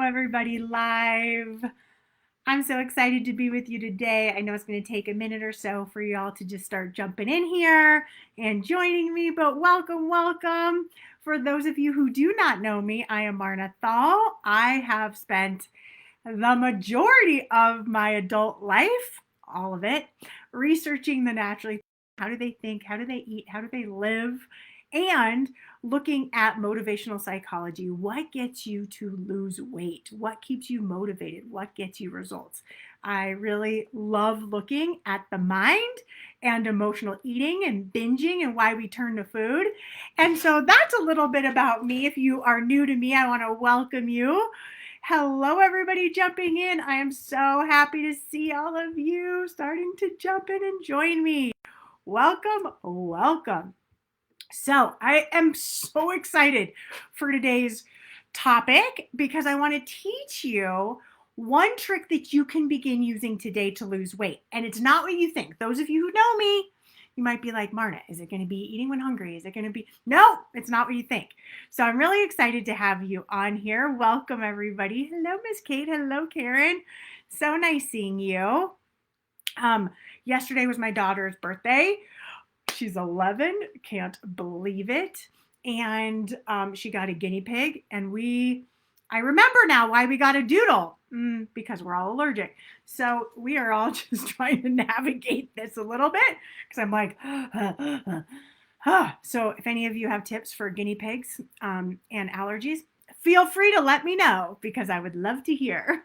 everybody live. I'm so excited to be with you today. I know it's going to take a minute or so for y'all to just start jumping in here and joining me, but welcome, welcome. For those of you who do not know me, I am Marna Thall. I have spent the majority of my adult life, all of it, researching the naturally. How do they think? How do they eat? How do they live? And looking at motivational psychology. What gets you to lose weight? What keeps you motivated? What gets you results? I really love looking at the mind and emotional eating and binging and why we turn to food. And so that's a little bit about me. If you are new to me, I want to welcome you. Hello, everybody jumping in. I am so happy to see all of you starting to jump in and join me. Welcome, welcome. So I am so excited for today's topic because I want to teach you one trick that you can begin using today to lose weight. And it's not what you think. Those of you who know me, you might be like, Marna, is it going to be eating when hungry? Is it going to be? No, it's not what you think. So I'm really excited to have you on here. Welcome, everybody. Hello, Miss Kate. Hello, Karen. So nice seeing you. Yesterday was my daughter's birthday. She's 11, can't believe it. And she got a guinea pig, and I remember now why we got a doodle, because we're all allergic. So we are all just trying to navigate this a little bit, because I'm like, So if any of you have tips for guinea pigs and allergies, feel free to let me know, because I would love to hear.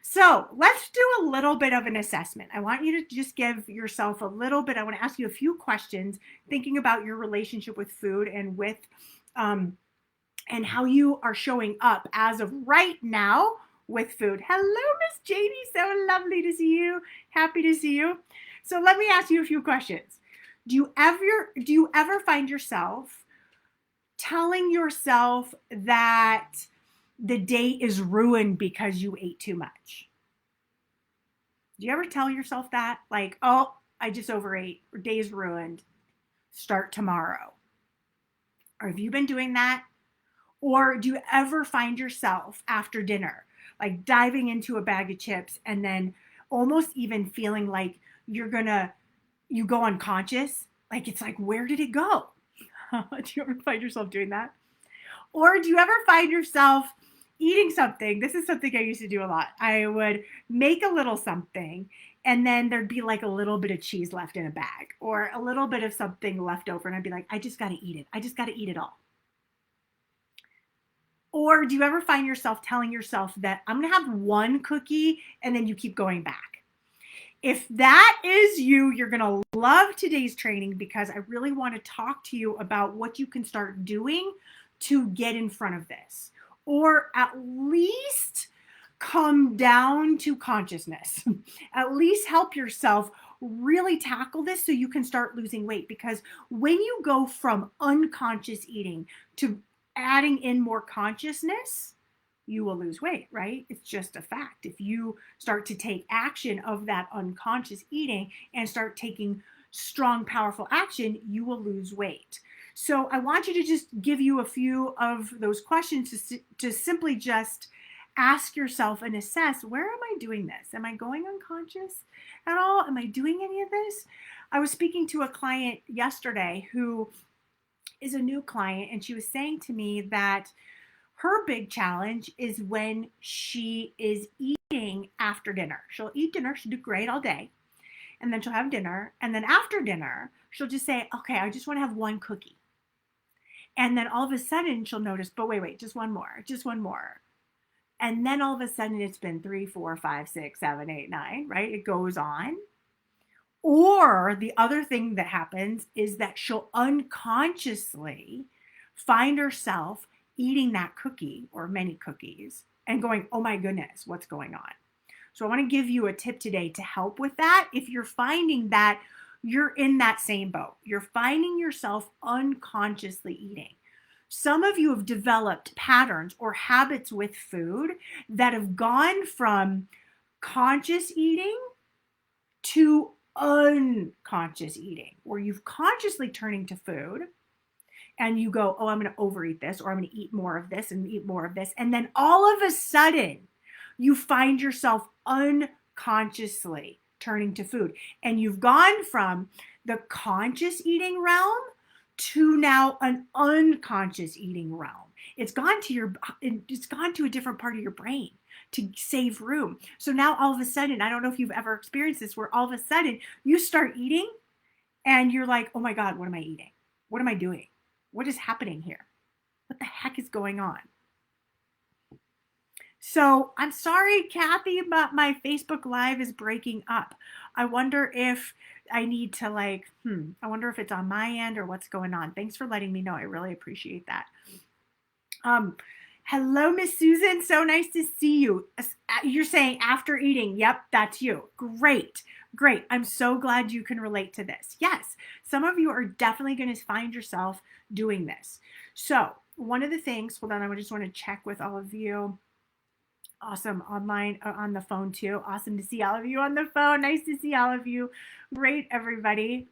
So let's do a little bit of an assessment. I want you to just give yourself a little bit. I want to ask you a few questions thinking about your relationship with food and with and how you are showing up as of right now with food. Hello, Miss Janie. So lovely to see you. Happy to see you. So let me ask you a few questions. Do you ever find yourself telling yourself that the day is ruined because you ate too much? Do you ever tell yourself that? Like, oh, I just overate, or day's ruined, start tomorrow. Or have you been doing that? Or do you ever find yourself after dinner, like diving into a bag of chips and then almost even feeling like you go unconscious? Like, it's like, where did it go? Do you ever find yourself doing that? Or do you ever find yourself eating something? This is something I used to do a lot. I would make a little something, and then there'd be like a little bit of cheese left in a bag or a little bit of something left over. And I'd be like, I just got to eat it. I just got to eat it all. Or do you ever find yourself telling yourself that I'm going to have one cookie and then you keep going back? If that is you, you're going to love today's training, because I really want to talk to you about what you can start doing to get in front of this, or at least come down to consciousness. At least help yourself really tackle this so you can start losing weight. Because when you go from unconscious eating to adding in more consciousness, you will lose weight, right? It's just a fact. If you start to take action of that unconscious eating and start taking strong, powerful action, you will lose weight. So I want you to just give you a few of those questions to simply just ask yourself and assess, where am I doing this? Am I going unconscious at all? Am I doing any of this? I was speaking to a client yesterday who is a new client, and she was saying to me that her big challenge is when she is eating after dinner. She'll eat dinner, she'll do great all day, and then she'll have dinner, and then after dinner, she'll just say, okay, I just want to have one cookie. And then all of a sudden she'll notice, but wait, just one more. And then all of a sudden it's been 3, 4, 5, 6, 7, 8, 9, right? It goes on. Or the other thing that happens is that she'll unconsciously find herself eating that cookie or many cookies and going, oh my goodness, what's going on? So I want to give you a tip today to help with that. If you're finding that you're in that same boat, you're finding yourself unconsciously eating. Some of you have developed patterns or habits with food that have gone from conscious eating to unconscious eating, where you've consciously turning to food and you go, oh, I'm going to overeat this, or I'm going to eat more of this and eat more of this. And then all of a sudden, you find yourself unconsciously turning to food. And you've gone from the conscious eating realm to now an unconscious eating realm. It's gone to a different part of your brain to save room. So now all of a sudden, I don't know if you've ever experienced this, where all of a sudden you start eating and you're like, oh my God, what am I eating? What am I doing? What is happening here? What the heck is going on? So I'm sorry, Kathy, but my Facebook Live is breaking up. I wonder if I need to I wonder if it's on my end or what's going on. Thanks for letting me know. I really appreciate that. Hello, Miss Susan. So nice to see you. You're saying after eating. Yep, that's you. Great. Great. I'm so glad you can relate to this. Yes, some of you are definitely going to find yourself doing this. So one of the things, hold on, I just want to check with all of you. Awesome. Online, on the phone too. Awesome to see all of you on the phone. Nice to see all of you. Great, everybody.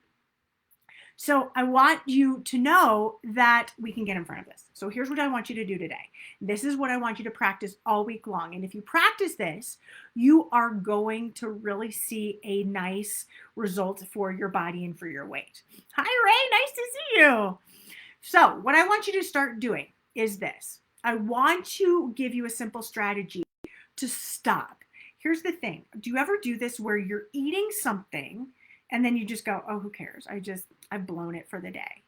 So I want you to know that we can get in front of this. So here's what I want you to do today. This is what I want you to practice all week long. And if you practice this, you are going to really see a nice result for your body and for your weight. Hi, Ray. Nice to see you. So what I want you to start doing is this. I want to give you a simple strategy to stop. Here's the thing. Do you ever do this where you're eating something and then you just go, oh, who cares? I've blown it for the day.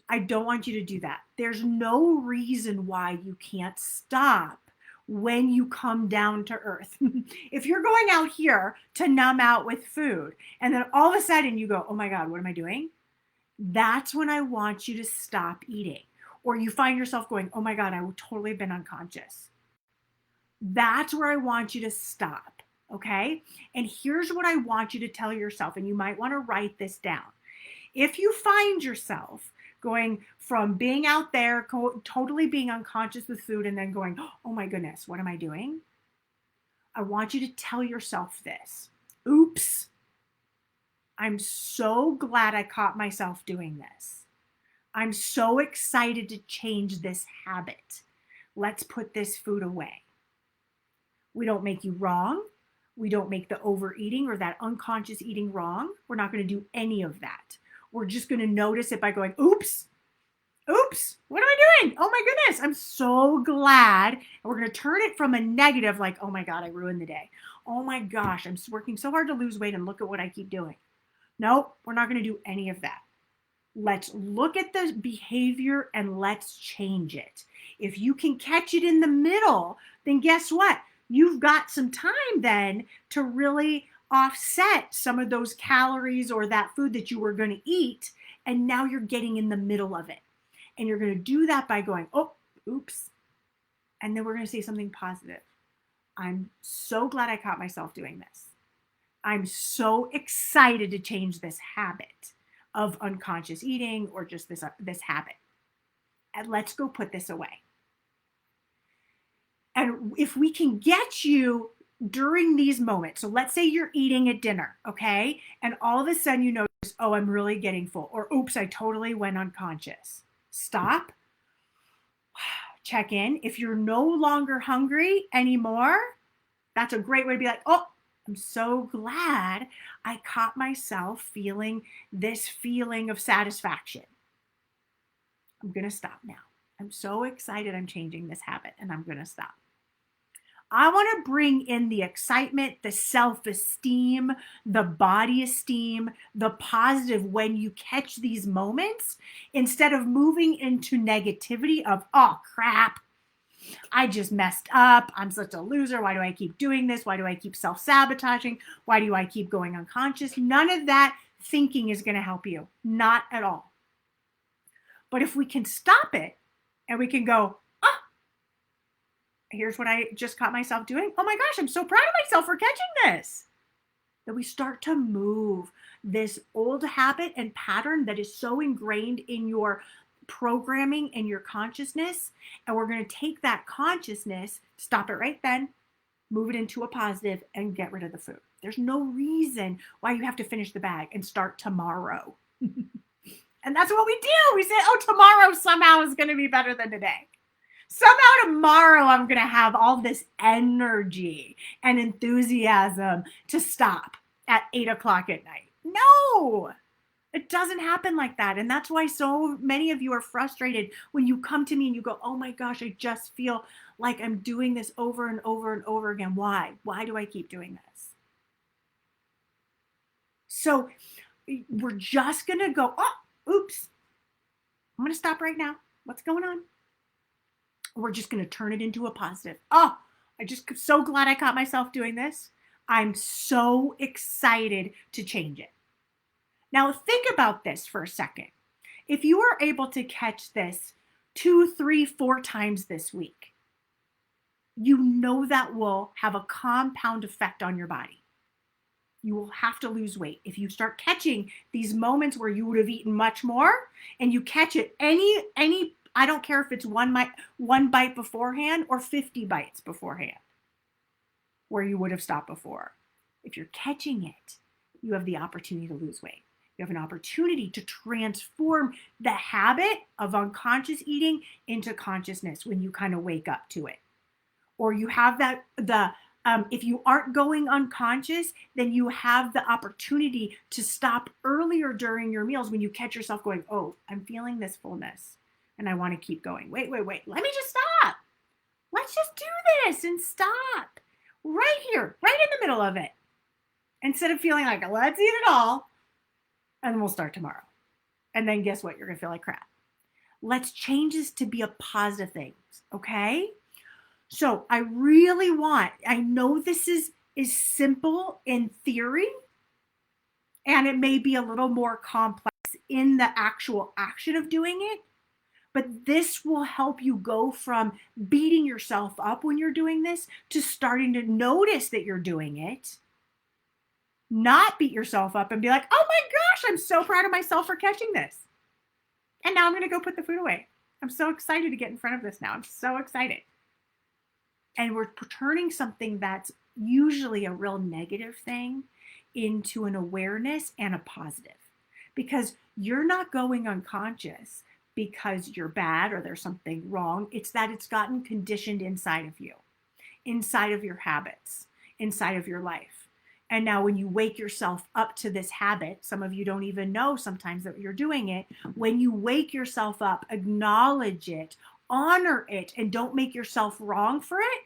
I don't want you to do that. There's no reason why you can't stop when you come down to earth. If you're going out here to numb out with food and then all of a sudden you go, oh my God, what am I doing? That's when I want you to stop eating. Or you find yourself going, oh my God, I would totally have been unconscious. That's where I want you to stop, okay? And here's what I want you to tell yourself, and you might want to write this down. If you find yourself going from being out there, totally being unconscious with food, and then going, oh my goodness, what am I doing? I want you to tell yourself this. Oops, I'm so glad I caught myself doing this. I'm so excited to change this habit. Let's put this food away. We don't make you wrong. We don't make the overeating or that unconscious eating wrong. We're not going to do any of that. We're just going to notice it by going, oops, what am I doing? Oh my goodness, I'm so glad. And we're going to turn it from a negative, like, oh my God, I ruined the day. Oh my gosh, I'm working so hard to lose weight and look at what I keep doing. Nope, we're not going to do any of that. Let's look at the behavior and let's change it. If you can catch it in the middle, then guess what? You've got some time then to really offset some of those calories or that food that you were going to eat. And now you're getting in the middle of it. And you're going to do that by going, oh, oops. And then we're going to say something positive. I'm so glad I caught myself doing this. I'm so excited to change this habit of unconscious eating or just this habit. And let's go put this away. And if we can get you during these moments, so let's say you're eating at dinner, okay? And all of a sudden you notice, oh, I'm really getting full, or oops, I totally went unconscious. Stop, check in. If you're no longer hungry anymore, that's a great way to be like, oh, I'm so glad I caught myself feeling this feeling of satisfaction. I'm going to stop now. I'm so excited I'm changing this habit and I'm going to stop. I want to bring in the excitement, the self-esteem, the body esteem, the positive when you catch these moments instead of moving into negativity of, oh crap, I just messed up. I'm such a loser. Why do I keep doing this? Why do I keep self-sabotaging? Why do I keep going unconscious? None of that thinking is going to help you. Not at all. But if we can stop it and we can go, here's what I just caught myself doing. Oh my gosh, I'm so proud of myself for catching this. That we start to move this old habit and pattern that is so ingrained in your programming and your consciousness. And we're going to take that consciousness, stop it right then, move it into a positive and get rid of the food. There's no reason why you have to finish the bag and start tomorrow. And that's what we do. We say, oh, tomorrow somehow is going to be better than today. Somehow tomorrow I'm going to have all this energy and enthusiasm to stop at 8 o'clock at night. No, it doesn't happen like that. And that's why so many of you are frustrated when you come to me and you go, oh my gosh, I just feel like I'm doing this over and over and over again. Why? Why do I keep doing this? So we're just going to go, oh, oops. I'm going to stop right now. What's going on? We're just going to turn it into a positive. Oh, I just so glad I caught myself doing this. I'm so excited to change it. Now think about this for a second. If you are able to catch this 2, 3, 4 times this week, you know that will have a compound effect on your body. You will have to lose weight. If you start catching these moments where you would have eaten much more and you catch it any I don't care if it's one bite beforehand or 50 bites beforehand where you would have stopped before. If you're catching it, you have the opportunity to lose weight. You have an opportunity to transform the habit of unconscious eating into consciousness when you kind of wake up to it. Or you have if you aren't going unconscious, then you have the opportunity to stop earlier during your meals when you catch yourself going, oh, I'm feeling this fullness and I want to keep going. Wait. Let me just stop. Let's just do this and stop right here, right in the middle of it. Instead of feeling like, let's eat it all and then we'll start tomorrow. And then guess what? You're going to feel like crap. Let's change this to be a positive thing, okay? So I know this is simple in theory, and it may be a little more complex in the actual action of doing it, but this will help you go from beating yourself up when you're doing this to starting to notice that you're doing it, not beat yourself up and be like, oh my gosh, I'm so proud of myself for catching this. And now I'm going to go put the food away. I'm so excited to get in front of this now. I'm so excited. And we're turning something that's usually a real negative thing into an awareness and a positive. Because you're not going unconscious because you're bad or there's something wrong. It's that it's gotten conditioned inside of you, inside of your habits, inside of your life. And now when you wake yourself up to this habit, some of you don't even know sometimes that you're doing it. When you wake yourself up, acknowledge it, honor it, and don't make yourself wrong for it,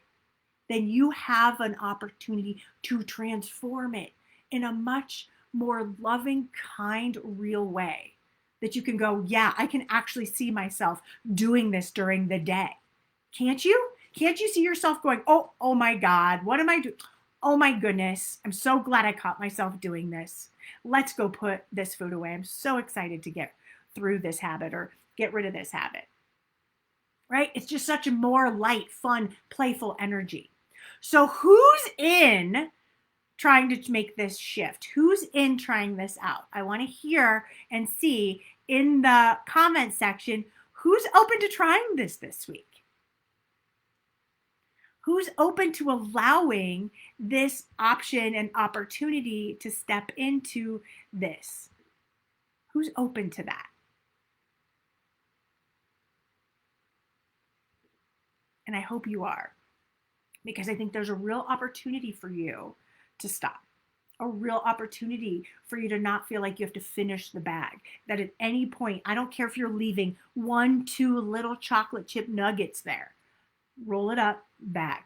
then you have an opportunity to transform it in a much more loving, kind, real way that you can go, yeah, I can actually see myself doing this during the day. Can't you? Can't you see yourself going, oh my God, what am I doing? Oh my goodness, I'm so glad I caught myself doing this. Let's go put this food away. I'm so excited to get through this habit or get rid of this habit. Right? It's just such a more light, fun, playful energy. So who's in trying to make this shift? Who's in trying this out? I want to hear and see in the comment section who's open to trying this week. Who's open to allowing this option and opportunity to step into this? Who's open to that? And I hope you are, because I think there's a real opportunity for you to stop, a real opportunity for you to not feel like you have to finish the bag, that at any point, I don't care if you're leaving 1, 2 little chocolate chip nuggets there, roll it up, bag,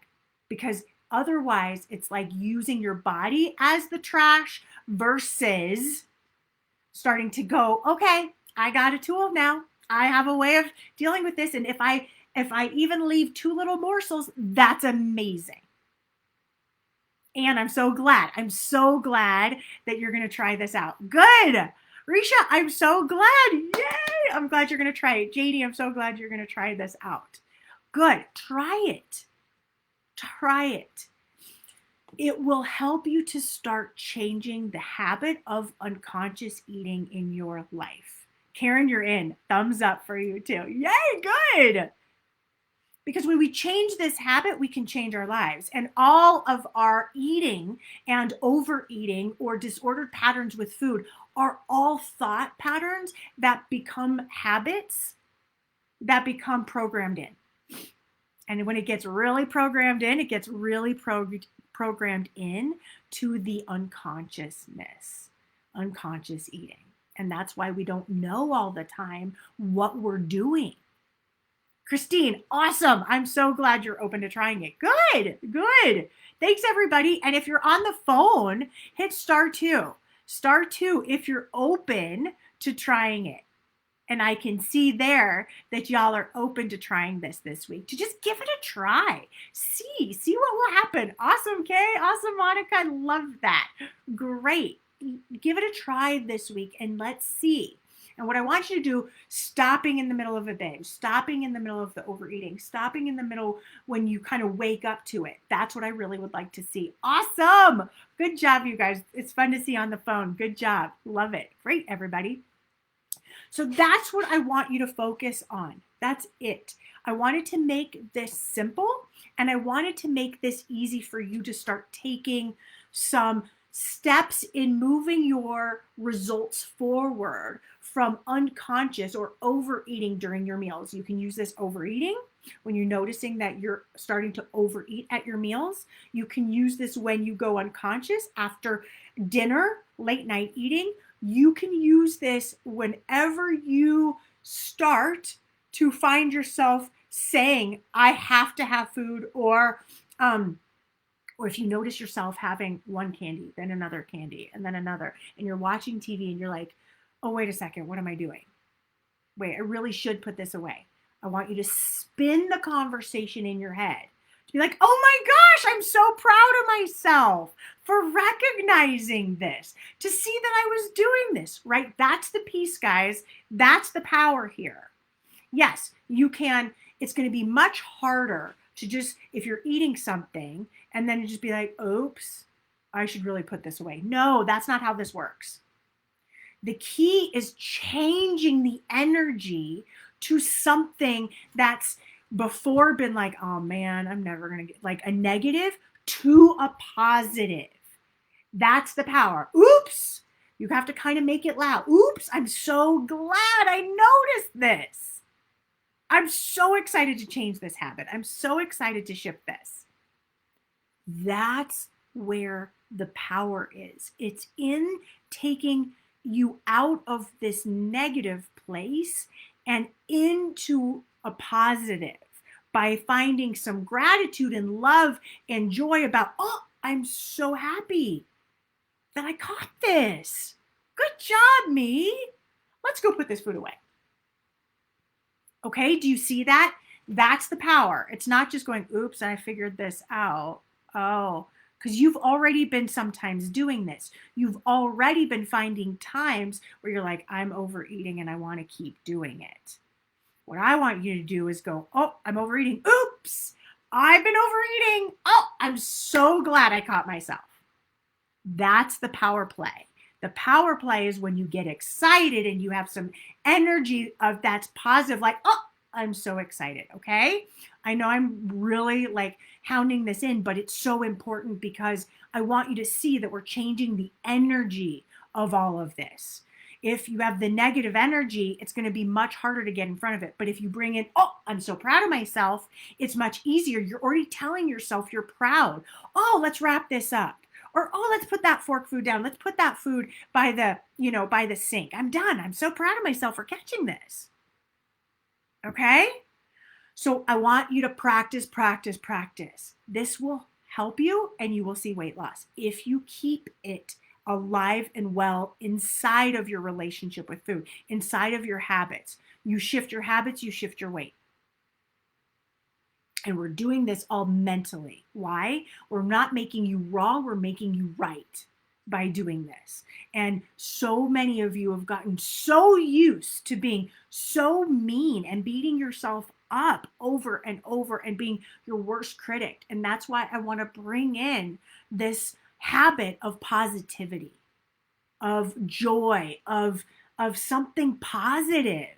because otherwise it's like using your body as the trash versus starting to go, okay, I got a tool now. I have a way of dealing with this. And if I even leave 2 little morsels, that's amazing. And I'm so glad that you're going to try this out. Good. Risha, I'm so glad. Yay. I'm glad you're going to try it. JD, I'm so glad you're going to try this out. Good. Try it. Try it. It will help you to start changing the habit of unconscious eating in your life. Karen, you're in. Thumbs up for you too. Yay, good. Because when we change this habit, we can change our lives. And all of our eating and overeating or disordered patterns with food are all thought patterns that become habits that become programmed in. And when it gets really programmed in, it gets really programmed in to the unconsciousness, unconscious eating. And that's why we don't know all the time what we're doing. Christine, awesome. I'm so glad you're open to trying it. Good, good. Thanks, everybody. And if you're on the phone, hit *2. *2 if you're open to trying it. And I can see there that y'all are open to trying this week, to just give it a try. See what will happen. Awesome, Kay. Awesome, Monica. I love that. Great. Give it a try this week and let's see. And what I want you to do, stopping in the middle of a binge, stopping in the middle of the overeating, stopping in the middle when you kind of wake up to it. That's what I really would like to see. Awesome. Good job, you guys. It's fun to see on the phone. Good job. Love it. Great, everybody. So that's what I want you to focus on. That's it. I wanted to make this simple, and I wanted to make this easy for you to start taking some steps in moving your results forward from unconscious or overeating during your meals. You can use this overeating when you're noticing that you're starting to overeat at your meals. You can use this when you go unconscious after dinner, late night eating. You can use this whenever you start to find yourself saying, I have to have food, or if you notice yourself having one candy, then another candy, and then another, and you're watching TV and you're like, oh, wait a second, what am I doing? Wait, I really should put this away. I want you to spin the conversation in your head. To be like, oh my gosh, I'm so proud of myself for recognizing this, to see that I was doing this, right? That's the piece, guys. That's the power here. Yes, you can. It's going to be much harder to just, if you're eating something and then you just be like, oops, I should really put this away. No, that's not how this works. The key is changing the energy to something that's before been like, oh man, I'm never going to get, like a negative, to a positive. That's the power. Oops. You have to kind of make it loud. Oops. I'm so glad I noticed this. I'm so excited to change this habit. I'm so excited to shift this. That's where the power is. It's in taking you out of this negative place and into a positive by finding some gratitude and love and joy about, oh, I'm so happy that I caught this. Good job, me. Let's go put this food away. Okay, do you see that? That's the power. It's not just going, oops, I figured this out. Oh, because you've already been sometimes doing this. You've already been finding times where you're like, I'm overeating and I want to keep doing it. What I want you to do is go, oh, I'm overeating. Oops, I've been overeating. Oh, I'm so glad I caught myself. That's the power play. The power play is when you get excited and you have some energy of that's positive, like, oh, I'm so excited, okay? I know I'm really like hounding this in, but it's so important because I want you to see that we're changing the energy of all of this. If you have the negative energy, it's going to be much harder to get in front of it. But if you bring in, oh, I'm so proud of myself, it's much easier. You're already telling yourself you're proud. Oh, let's wrap this up. Or, oh, let's put that fork food down. Let's put that food by the sink. I'm done. I'm so proud of myself for catching this. Okay? So I want you to practice, practice, practice. This will help you and you will see weight loss if you keep it alive and well inside of your relationship with food, inside of your habits. You shift your habits, you shift your weight. And we're doing this all mentally. Why? We're not making you wrong, we're making you right by doing this. And so many of you have gotten so used to being so mean and beating yourself up over and over and being your worst critic. And that's why I want to bring in this habit of positivity, of joy, of something positive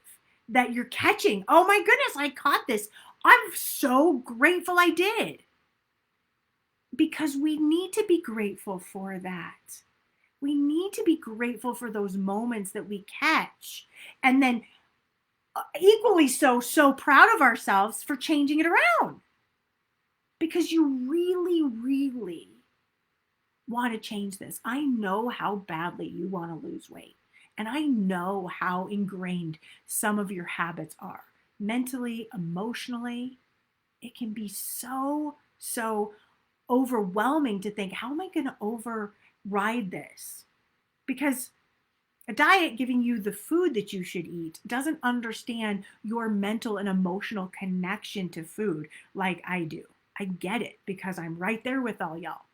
that you're catching. Oh my goodness, I caught this. I'm so grateful I did, because we need to be grateful for that. We need to be grateful for those moments that we catch, and then equally so proud of ourselves for changing it around, because you really, really want to change this. I know how badly you want to lose weight, and I know how ingrained some of your habits are mentally, emotionally. It can be so overwhelming to think, how am I going to override this? Because a diet giving you the food that you should eat doesn't understand your mental and emotional connection to food like I do. I get it, because I'm right there with all y'all.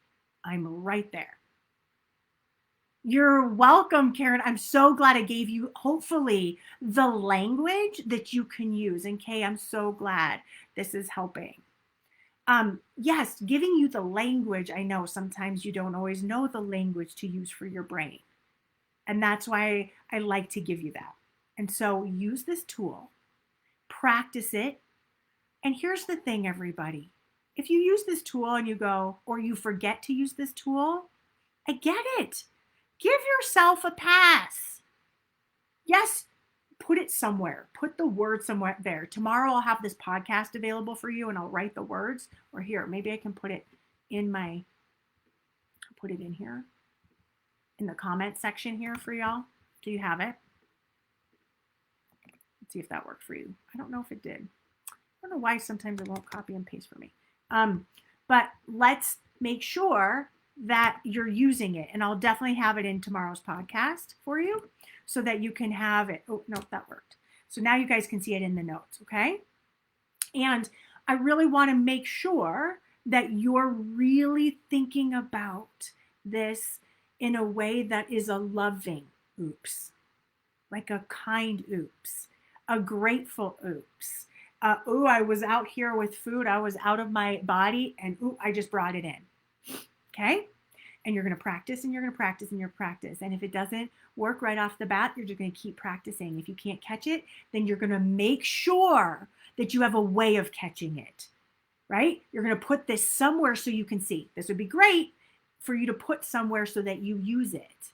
I'm right there. You're welcome, Karen. I'm so glad I gave you, hopefully, the language that you can use. And Kay, I'm so glad this is helping. Yes, giving you the language. I know sometimes you don't always know the language to use for your brain. And that's why I like to give you that. And so use this tool, practice it. And here's the thing, everybody. If you use this tool and you go, or you forget to use this tool, I get it. Give yourself a pass. Yes, put it somewhere. Put the word somewhere there. Tomorrow I'll have this podcast available for you and I'll write the words. Or here, maybe I can put it in here in the comment section here for y'all. Do you have it? Let's see if that worked for you. I don't know if it did. I don't know why sometimes it won't copy and paste for me. But let's make sure that you're using it. And I'll definitely have it in tomorrow's podcast for you so that you can have it. Oh, no, that worked. So now you guys can see it in the notes, okay? And I really want to make sure that you're really thinking about this in a way that is a loving oops, like a kind oops, a grateful oops. I was out here with food. I was out of my body and I just brought it in. Okay? And you're going to practice and you're going to practice and you're practice. And if it doesn't work right off the bat, you're just going to keep practicing. If you can't catch it, then you're going to make sure that you have a way of catching it, right? You're going to put this somewhere so you can see. This would be great for you to put somewhere so that you use it.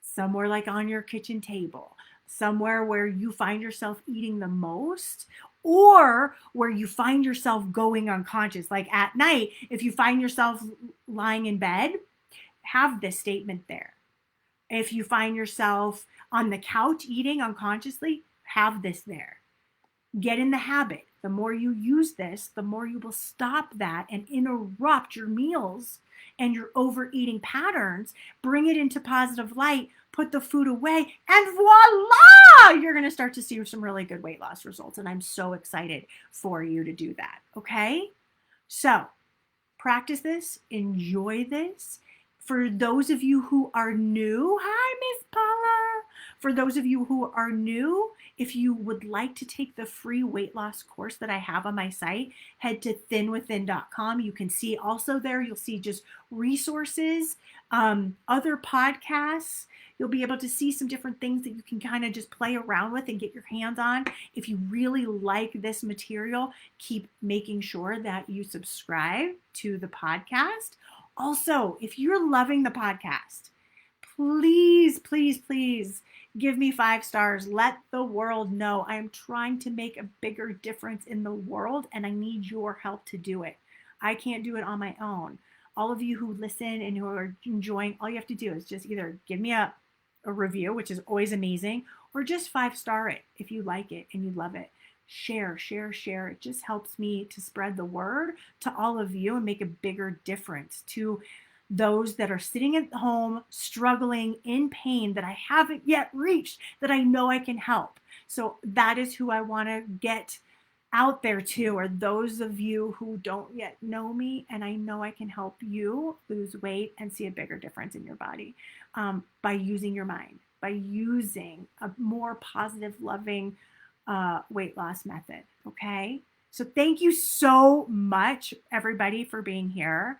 Somewhere like on your kitchen table, somewhere where you find yourself eating the most, or where you find yourself going unconscious. Like at night, if you find yourself lying in bed, have this statement there. If you find yourself on the couch eating unconsciously, have this there. Get in the habit. The more you use this, the more you will stop that and interrupt your meals and your overeating patterns. Bring it into positive light, put the food away, and voila! You're going to start to see some really good weight loss results. And I'm so excited for you to do that. Okay? So practice this, enjoy this. For those of you who are new, hi, Miss Paula. For those of you who are new, if you would like to take the free weight loss course that I have on my site, head to thinwithin.com. You can see also there, you'll see just resources, other podcasts. You'll be able to see some different things that you can kind of just play around with and get your hands on. If you really like this material, keep making sure that you subscribe to the podcast. Also, if you're loving the podcast, please, please, please give me 5 stars. Let the world know I am trying to make a bigger difference in the world, and I need your help to do it. I can't do it on my own. All of you who listen and who are enjoying, all you have to do is just either give me a review, which is always amazing, or just 5-star it if you like it and you love it. Share. It just helps me to spread the word to all of you and make a bigger difference to those that are sitting at home, struggling, in pain, that I haven't yet reached, that I know I can help. So that is who I want to get out there to, are those of you who don't yet know me, and I know I can help you lose weight and see a bigger difference in your body by using your mind, by using a more positive, loving weight loss method. Okay. So thank you so much, everybody, for being here.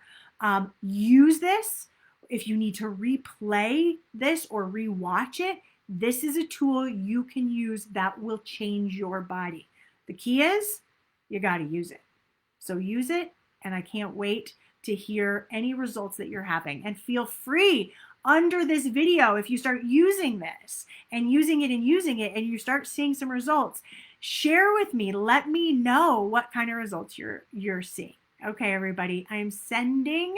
Use this. If you need to replay this or rewatch it, this is a tool you can use that will change your body. The key is you got to use it. So use it, and I can't wait to hear any results that you're having. And feel free under this video, if you start using this and using it and you start seeing some results, share with me. Let me know what kind of results you're seeing. Okay, everybody, I am sending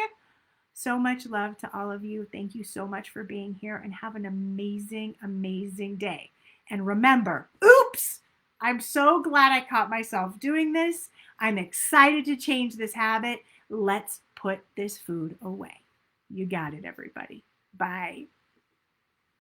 so much love to all of you. Thank you so much for being here, and have an amazing, amazing day. And remember, oops, I'm so glad I caught myself doing this. I'm excited to change this habit. Let's put this food away. You got it, everybody. Bye.